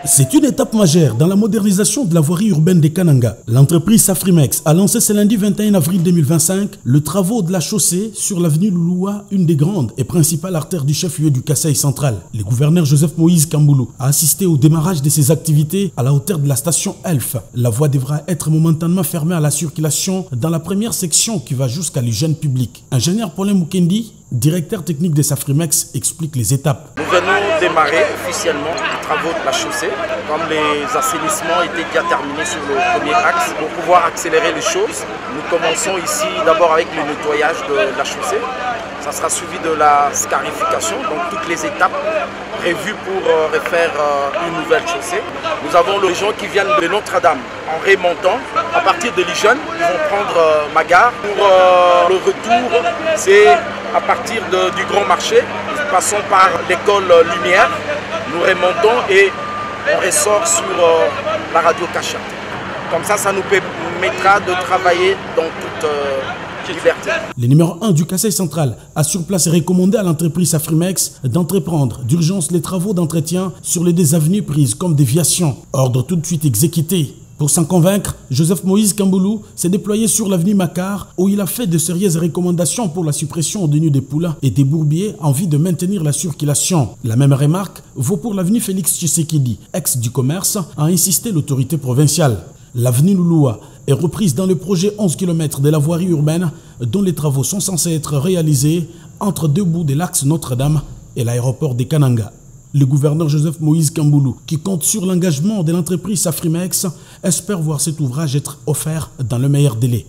C'est une étape majeure dans la modernisation de la voirie urbaine des Kananga. L'entreprise Safrimex a lancé ce lundi 21 avril 2025 le travaux de la chaussée sur l'avenue Louloua, une des grandes et principales artères du chef-lieu du Kasaï central. Le gouverneur Joseph Moïse Kamboulou a assisté au démarrage de ces activités à la hauteur de la station Elf. La voie devra être momentanément fermée à la circulation dans la première section qui va jusqu'à l'hygiène publique. Ingénieur Paulin Mukendi, directeur technique de Safrimex, explique les étapes. Nous venons démarrer officiellement les travaux de la chaussée, comme les assainissements étaient déjà terminés sur le premier axe. Pour pouvoir accélérer les choses, nous commençons ici d'abord avec le nettoyage de la chaussée. Ça sera suivi de la scarification, donc toutes les étapes prévues pour refaire une nouvelle chaussée. Nous avons les gens qui viennent de Notre-Dame en remontant. À partir de l'hygiène, ils vont prendre ma gare. Pour le retour, c'est à partir du Grand Marché. Nous passons par l'école Lumière, nous remontons et on ressort sur la radio Kacha. Comme ça nous permettra de travailler dans toute liberté. Le numéro 1 du Kasaï central a sur place recommandé à l'entreprise Safrimex d'entreprendre d'urgence les travaux d'entretien sur les deux avenues prises comme déviation. Ordre tout de suite exécuté. Pour s'en convaincre, Joseph Moïse Kamboulou s'est déployé sur l'avenue Makar où il a fait de sérieuses recommandations pour la suppression des nœuds des poulains et des bourbiers en vue de maintenir la circulation. La même remarque vaut pour l'avenue Félix Tshisekedi, ex du commerce, a insisté l'autorité provinciale. L'avenue Louloua est reprise dans le projet 11 km de la voirie urbaine dont les travaux sont censés être réalisés entre deux bouts de l'axe Notre-Dame et l'aéroport des Kananga. Le gouverneur Joseph Moïse Kamboulou, qui compte sur l'engagement de l'entreprise Safrimex, espère voir cet ouvrage être offert dans le meilleur délai.